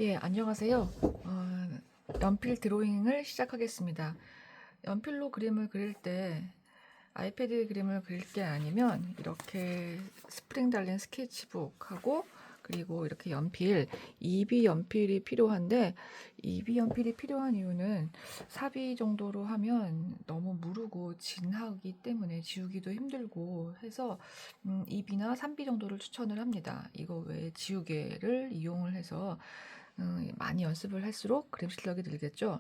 예, 안녕하세요. 연필 드로잉을 시작하겠습니다. 연필로 그림을 그릴 때 아이패드에 그림을 그릴 게 아니면 이렇게 스프링 달린 스케치북하고 그리고 이렇게 연필, 이비 연필이 필요한데 이비 연필이 필요한 이유는 사비 정도로 하면 너무 무르고 진하기 때문에 지우기도 힘들고 해서 2비나 3비 정도를 추천을 합니다. 이거 외에 지우개를 이용을 해서 많이 연습을 할수록 그림 실력이 늘겠죠.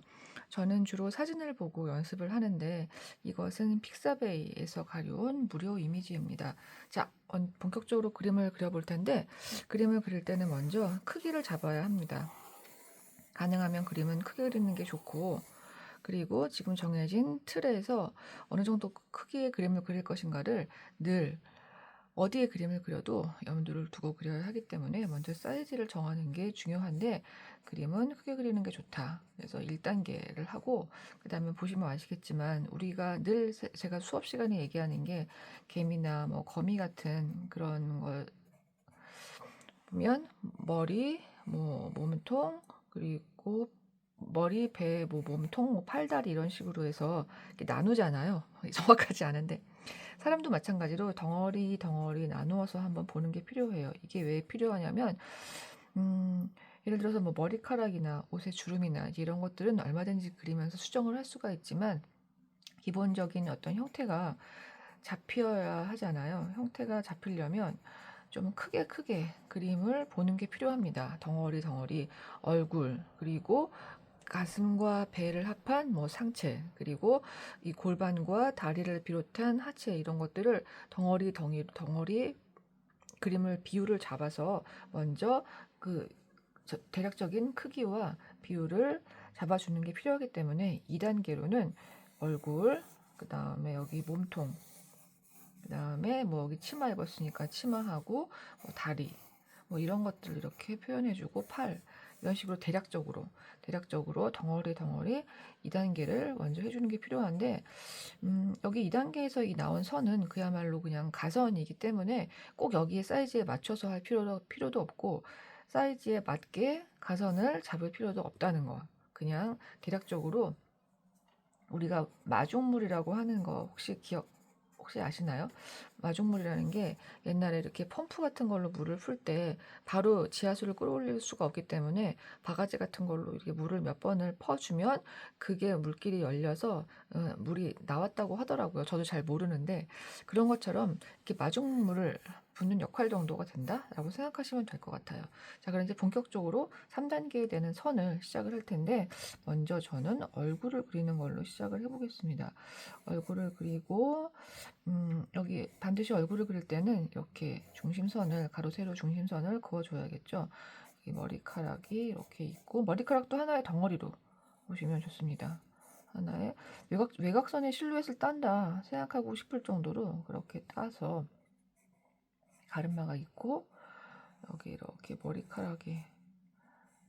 저는 주로 사진을 보고 연습을 하는데 이것은 픽사베이에서 가져온 무료 이미지입니다. 자, 본격적으로 그림을 그려볼 텐데 그림을 그릴 때는 먼저 크기를 잡아야 합니다. 가능하면 그림은 크게 그리는 게 좋고 그리고 지금 정해진 틀에서 어느 정도 크기의 그림을 그릴 것인가를 늘 어디에 그림을 그려도 염두를 두고 그려야 하기 때문에 먼저 사이즈를 정하는 게 중요한데 그림은 크게 그리는 게 좋다. 그래서 1단계를 하고 그다음에 보시면 아시겠지만 우리가 늘 제가 수업 시간에 얘기하는 게 개미나 뭐 거미 같은 그런 걸 보면 머리, 뭐 몸통 그리고 머리, 배, 뭐 몸통, 뭐 팔다리 이런 식으로 해서 이렇게 나누잖아요. 정확하지 않은데 사람도 마찬가지로 덩어리 덩어리 나누어서 한번 보는 게 필요해요. 이게 왜 필요하냐면 예를 들어서 뭐 머리카락이나 옷의 주름이나 이런 것들은 얼마든지 그리면서 수정을 할 수가 있지만 기본적인 어떤 형태가 잡혀야 하잖아요. 형태가 잡히려면 좀 크게 크게 그림을 보는 게 필요합니다. 덩어리 덩어리 얼굴 그리고 가슴과 배를 합한 뭐 상체 그리고 이 골반과 다리를 비롯한 하체 이런 것들을 덩어리 덩어리 그림을 비율을 잡아서 먼저 그 대략적인 크기와 비율을 잡아주는 게 필요하기 때문에 2단계로는 얼굴 그다음에 여기 몸통 그다음에 뭐 여기 치마 입었으니까 치마하고 뭐 다리 뭐 이런 것들 이렇게 표현해주고 팔 이런 식으로 대략적으로 덩어리 덩어리 2단계를 먼저 해주는 게 필요한데 여기 2단계에서 이 나온 선은 그야말로 그냥 가선이기 때문에 꼭 여기에 사이즈에 맞춰서 할 필요도 없고 사이즈에 맞게 가선을 잡을 필요도 없다는 거. 그냥 대략적으로 우리가 마중물이라고 하는 거 혹시 아시나요? 마중물이라는 게 옛날에 이렇게 펌프 같은 걸로 물을 풀 때 바로 지하수를 끌어올릴 수가 없기 때문에 바가지 같은 걸로 이렇게 물을 몇 번을 퍼주면 그게 물길이 열려서 물이 나왔다고 하더라고요. 저도 잘 모르는데 그런 것처럼 이렇게 마중물을 붓는 역할 정도가 된다라고 생각하시면 될 것 같아요. 자, 그럼 이제 본격적으로 3단계에 되는 선을 시작을 할 텐데 먼저 저는 얼굴을 그리는 걸로 시작을 해보겠습니다. 얼굴을 그리고 여기 반드시 얼굴을 그릴 때는 이렇게 중심선을 가로 세로 중심선을 그어줘야겠죠. 이 머리카락이 이렇게 있고 머리카락도 하나의 덩어리로 보시면 좋습니다. 하나의 외곽선의 실루엣을 딴다 생각하고 싶을 정도로 그렇게 따서 가르마가 있고 여기 이렇게 머리카락이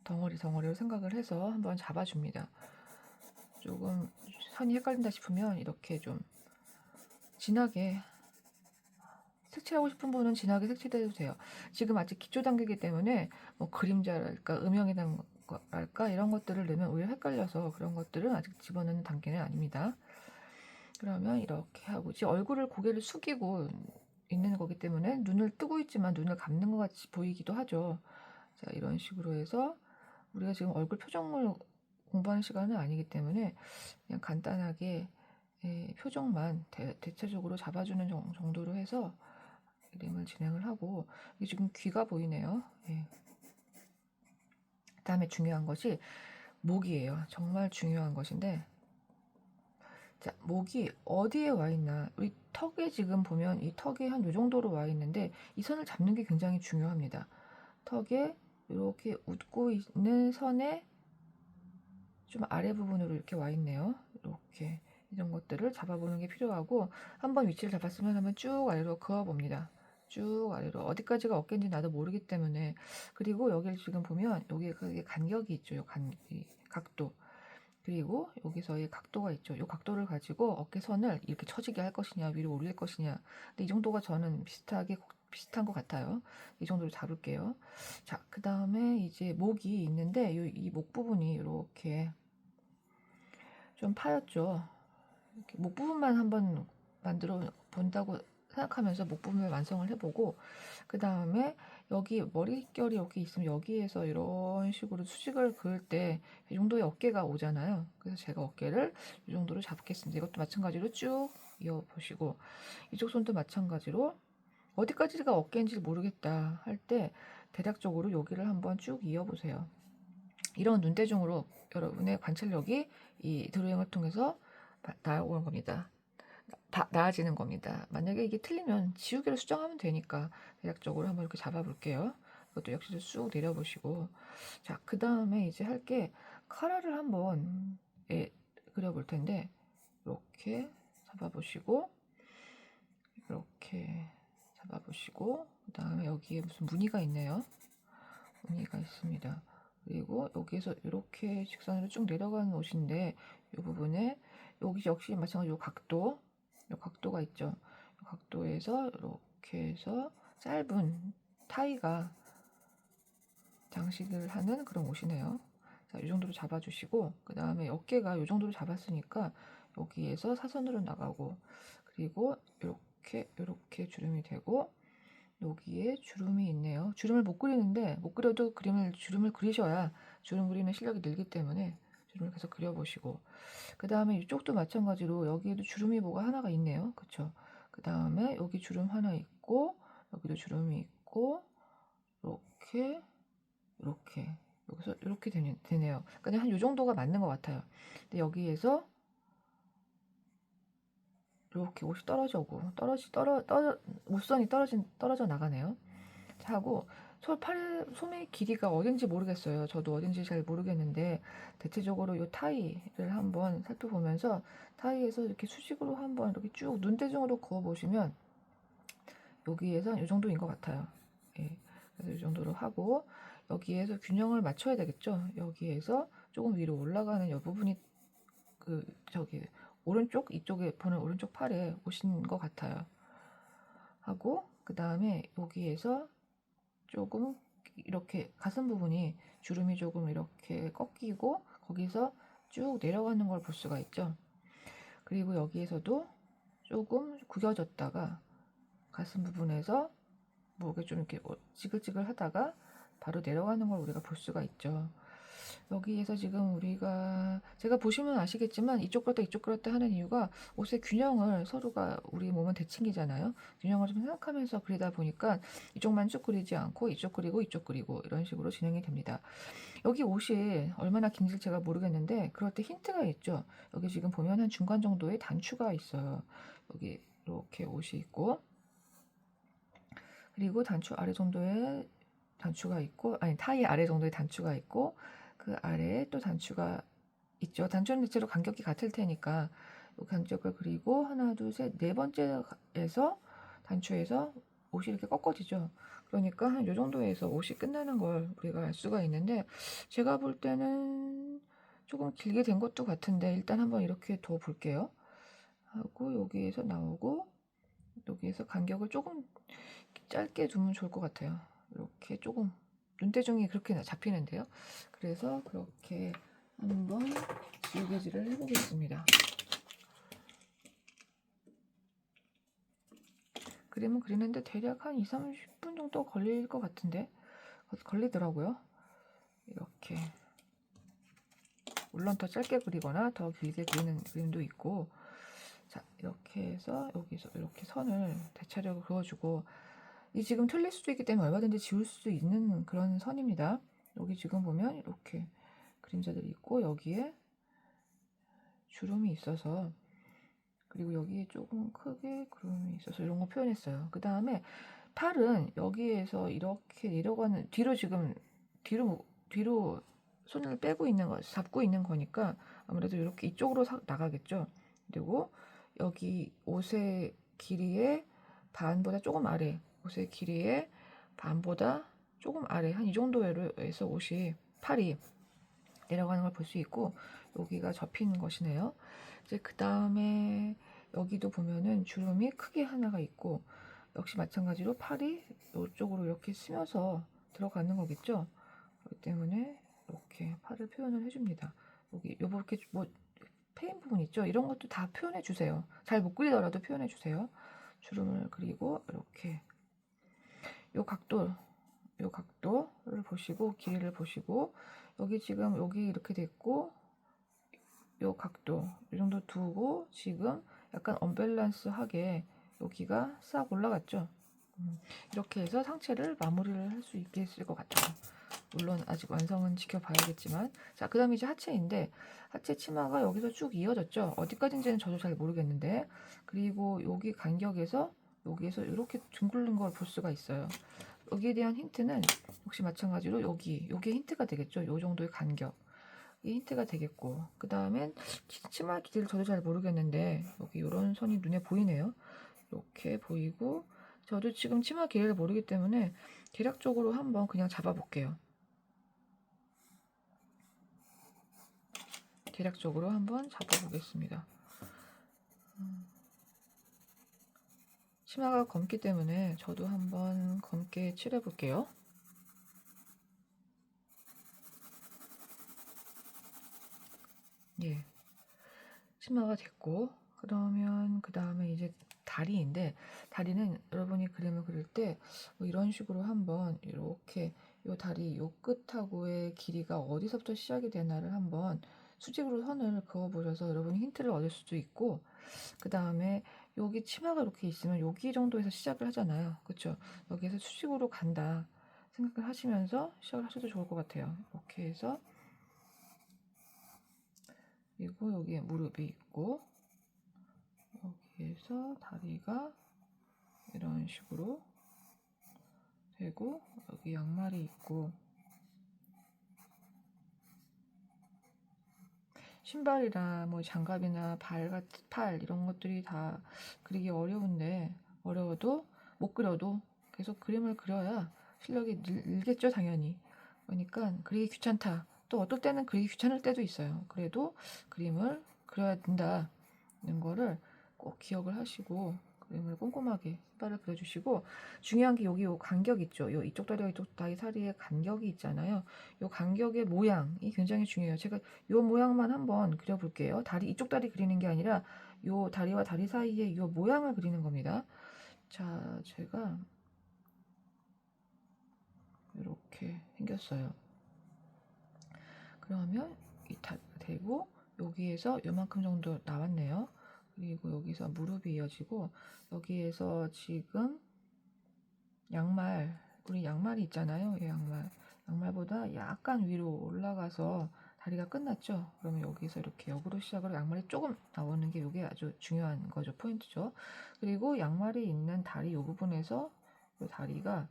덩어리로 생각을 해서 한번 잡아줍니다. 조금 선이 헷갈린다 싶으면 이렇게 좀 진하게 색칠하고 싶은 분은 진하게 색칠해도 돼요. 지금 아직 기초 단계이기 때문에 뭐 그림자랄까 음영이랄까 이런 것들을 넣으면 오히려 헷갈려서 그런 것들은 아직 집어넣는 단계는 아닙니다. 그러면 이렇게 하고 지금 얼굴을 고개를 숙이고 있는 거기 때문에 눈을 뜨고 있지만 눈을 감는 것 같이 보이기도 하죠. 자, 이런 식으로 해서 우리가 지금 얼굴 표정을 공부하는 시간은 아니기 때문에 그냥 간단하게 표정만 대체적으로 잡아주는 정도로 해서 그림을 진행을 하고 이게 지금 귀가 보이네요. 예. 그다음에 중요한 것이 목이에요. 정말 중요한 것인데 자, 목이 어디에 와 있나 우리 턱에 지금 보면 이 턱이 한 요 정도로 와 있는데 이 선을 잡는 게 굉장히 중요합니다. 턱에 이렇게 웃고 있는 선에 좀 아래 부분으로 이렇게 와 있네요. 이렇게 이런 것들을 잡아보는 게 필요하고 한번 위치를 잡았으면 한번 쭉 아래로 그어봅니다. 쭉 아래로 어디까지가 어깨인지 나도 모르기 때문에 그리고 여기를 지금 보면 여기에 간격이 있죠. 이 각도 그리고 여기서의 각도가 있죠. 이 각도를 가지고 어깨선을 이렇게 처지게 할 것이냐 위로 올릴 것이냐 근데 이 정도가 저는 비슷하게 비슷한 것 같아요. 이 정도로 잡을게요. 자, 그 다음에 이제 목이 있는데 이 목 부분이 이렇게 좀 파였죠. 이렇게 목 부분만 한번 만들어 본다고 생각하면서 목 부분을 완성을 해보고, 그 다음에 여기 머릿결이 여기 있으면 여기에서 이런 식으로 수직을 그을 때 이 정도의 어깨가 오잖아요. 그래서 제가 어깨를 이 정도로 잡겠습니다. 이것도 마찬가지로 쭉 이어보시고, 이쪽 손도 마찬가지로 어디까지가 어깨인지 모르겠다 할 때 대략적으로 여기를 한번 쭉 이어보세요. 이런 눈대중으로 여러분의 관찰력이 이 드로잉을 통해서 나오는 겁니다. 나아지는 겁니다. 만약에 이게 틀리면 지우개를 수정하면 되니까 대략적으로 한번 이렇게 잡아볼게요. 이것도 역시 쑥 내려보시고, 자, 그 다음에 이제 할 게 카라를 한번 그려볼 텐데, 이렇게 잡아보시고, 이렇게 잡아보시고, 그 다음에 여기에 무슨 무늬가 있네요. 무늬가 있습니다. 그리고 여기에서 이렇게 직선으로 쭉 내려가는 옷인데, 이 부분에 여기 역시 마찬가지로 각도가 있죠. 이 각도에서 이렇게 해서 짧은 타이가 장식을 하는 그런 옷이네요. 자, 이 정도로 잡아주시고, 그 다음에 어깨가 이 정도로 잡았으니까 여기에서 사선으로 나가고, 그리고 이렇게 주름이 되고, 여기에 주름이 있네요. 주름을 못 그리는데, 못 그려도 주름을 그리셔야 주름 그리는 실력이 늘기 때문에 주름을 계속 그려보시고, 그 다음에 이쪽도 마찬가지로 여기에도 주름이 뭐가 하나가 있네요. 그쵸? 그 다음에 여기 주름 하나 있고, 여기도 주름이 있고, 이렇게 여기서 이렇게 되네요. 그냥 한 이 정도가 맞는 것 같아요. 근데 여기에서 이렇게 옷이 떨어져고 옷선이 떨어져 나가네요. 하고 소매의 길이가 어딘지 모르겠어요. 저도 어딘지 잘 모르겠는데 대체적으로 이 타이를 한번 살펴보면서 타이에서 이렇게 수직으로 한번 이렇게 쭉 눈대중으로 그어 보시면 여기에서 이 정도인 것 같아요. 예, 그래서 이 정도로 하고 여기에서 균형을 맞춰야 되겠죠. 여기에서 조금 위로 올라가는 이 부분이 오른쪽 이쪽에 보는 오른쪽 팔에 오신 것 같아요. 하고 그 다음에 여기에서 조금 이렇게 가슴 부분이 주름이 조금 이렇게 꺾이고 거기서 쭉 내려가는 걸 볼 수가 있죠. 그리고 여기에서도 조금 구겨졌다가 가슴 부분에서 목에 좀 이렇게 지글지글 하다가 바로 내려가는 걸 우리가 볼 수가 있죠. 여기에서 지금 제가 보시면 아시겠지만 이쪽 그렸다 이쪽 그렸다 하는 이유가 옷의 균형을 서로가 우리 몸은 대칭이잖아요. 균형을 좀 생각하면서 그리다 보니까 이쪽만 쭉 그리지 않고 이쪽 그리고 이쪽 그리고 이런 식으로 진행이 됩니다. 여기 옷이 얼마나 긴지 제가 모르겠는데 그럴 때 힌트가 있죠. 여기 지금 보면 한 중간 정도의 단추가 있어요. 여기 이렇게 옷이 있고, 그리고 단추 아래 정도의 단추가 있고, 아니 타이 아래 정도의 단추가 있고, 그 아래에 또 단추가 있죠. 단추는 대체로 간격이 같을 테니까 이 간격을 그리고 하나 둘셋네 번째에서 단추에서 옷이 이렇게 꺾어지죠. 그러니까 한 이 정도에서 옷이 끝나는 걸 우리가 알 수가 있는데, 제가 볼 때는 조금 길게 된 것도 같은데 일단 한번 이렇게 둬 볼게요. 하고 여기에서 나오고 여기에서 간격을 조금 짧게 두면 좋을 것 같아요. 이렇게 조금 눈대중이 그렇게 잡히는데요. 그래서 그렇게 한번 지우개질을 해보겠습니다. 그림은 그리는데 대략 한 2-30분 정도 걸릴 것 같은데 걸리더라고요. 이렇게 물론 더 짧게 그리거나 더 길게 그리는 그림도 있고, 자 이렇게 해서 여기서 이렇게 선을 대차력을 그어주고, 이 지금 틀릴 수도 있기 때문에 얼마든지 지울 수 있는 그런 선입니다. 여기 지금 보면 이렇게 그림자들이 있고 여기에 주름이 있어서, 그리고 여기에 조금 크게 구름이 있어서 이런 거 표현했어요. 그 다음에 팔은 여기에서 이렇게 내려가는 뒤로 손을 빼고 있는 거 잡고 있는 거니까 아무래도 이렇게 이쪽으로 나가겠죠. 그리고 여기 옷의 길이의 반보다 조금 아래, 옷의 길이의 반보다 조금 아래 한 이 정도에서 팔이 내려가는 걸 볼 수 있고, 여기가 접힌 것이네요. 이제 그 다음에 여기도 보면은 주름이 크게 하나가 있고, 역시 마찬가지로 팔이 이쪽으로 이렇게 스며서 들어가는 거겠죠. 그렇기 때문에 이렇게 팔을 표현을 해줍니다. 여기 요렇게 뭐 페인 부분 있죠. 이런 것도 다 표현해 주세요. 잘 못 그리더라도 표현해 주세요. 주름을 그리고 이렇게 요 각도를 보시고 길이를 보시고 여기 지금 여기 이렇게 됐고 요 각도 이 정도 두고 지금 약간 언밸런스하게 여기가 싹 올라갔죠. 이렇게 해서 상체를 마무리를 할 수 있겠을 것 같아요. 물론 아직 완성은 지켜봐야겠지만, 자, 그 다음에 이제 하체인데, 하체 치마가 여기서 쭉 이어졌죠. 어디까지인지는 저도 잘 모르겠는데, 그리고 여기 간격에서 여기에서 이렇게 둥글는 걸 볼 수가 있어요. 여기에 대한 힌트는 역시 마찬가지로 여기 힌트가 되겠죠. 요 정도의 간격. 이 힌트가 되겠고, 그 다음엔 치마 길이를 저도 잘 모르겠는데, 여기 이런 선이 눈에 보이네요. 이렇게 보이고, 저도 지금 치마 길이를 모르기 때문에 대략적으로 한번 그냥 잡아볼게요. 대략적으로 한번 잡아보겠습니다. 치마가 검기 때문에 저도 한번 검게 칠해볼게요. 예, 치마가 됐고, 그러면 그 다음에 이제 다리인데, 다리는 여러분이 그림을 그릴 때 뭐 이런 식으로 한번 이렇게 요 다리 요 끝하고의 길이가 어디서부터 시작이 되나를 한번 수직으로 선을 그어 보셔서 여러분이 힌트를 얻을 수도 있고, 그 다음에 여기 치마가 이렇게 있으면 여기 정도에서 시작을 하잖아요. 그쵸? 여기에서 수직으로 간다 생각을 하시면서 시작을 하셔도 좋을 것 같아요. 이렇게 해서, 그리고 여기에 무릎이 있고, 여기에서 다리가 이런 식으로 되고, 여기 양말이 있고, 신발이나 뭐 장갑이나 팔 이런 것들이 다 그리기 어려운데, 어려워도 못 그려도 계속 그림을 그려야 실력이 늘겠죠, 당연히. 그러니까 그리기 귀찮다. 또 어떨 때는 그리기 귀찮을 때도 있어요. 그래도 그림을 그려야 된다는 거를 꼭 기억을 하시고 그림을 꼼꼼하게 신발을 그려주시고, 중요한 게 여기 요 간격 있죠. 요 이쪽 다리와 이쪽 다리 사이에 간격이 있잖아요. 요 간격의 모양이 굉장히 중요해요. 제가 요 모양만 한번 그려볼게요. 다리 이쪽 다리 그리는 게 아니라 요 다리와 다리 사이에 요 모양을 그리는 겁니다. 자, 제가 이렇게 생겼어요. 그러면 이 다리가 되고 여기에서 요만큼 정도 나왔네요. 그리고 여기서 무릎이 이어지고 여기에서 지금 양말, 우리 양말이 있잖아요. 이 양말보다 약간 위로 올라가서 다리가 끝났죠. 그러면 여기서 이렇게 역으로 시작으로 양말이 조금 나오는 게 이게 아주 중요한 거죠. 포인트죠. 그리고 양말이 있는 다리 이 부분에서 이 다리가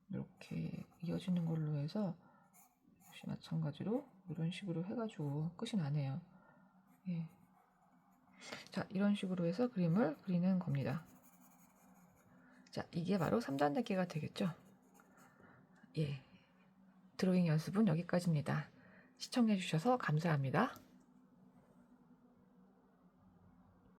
이렇게 이어지는 걸로 해서 역시 마찬가지로 이런 식으로 해가지고 끝이 나네요. 예. 자, 이런 식으로 해서 그림을 그리는 겁니다. 자, 이게 바로 3단 단계가 되겠죠. 예. 드로잉 연습은 여기까지입니다. 시청해 주셔서 감사합니다.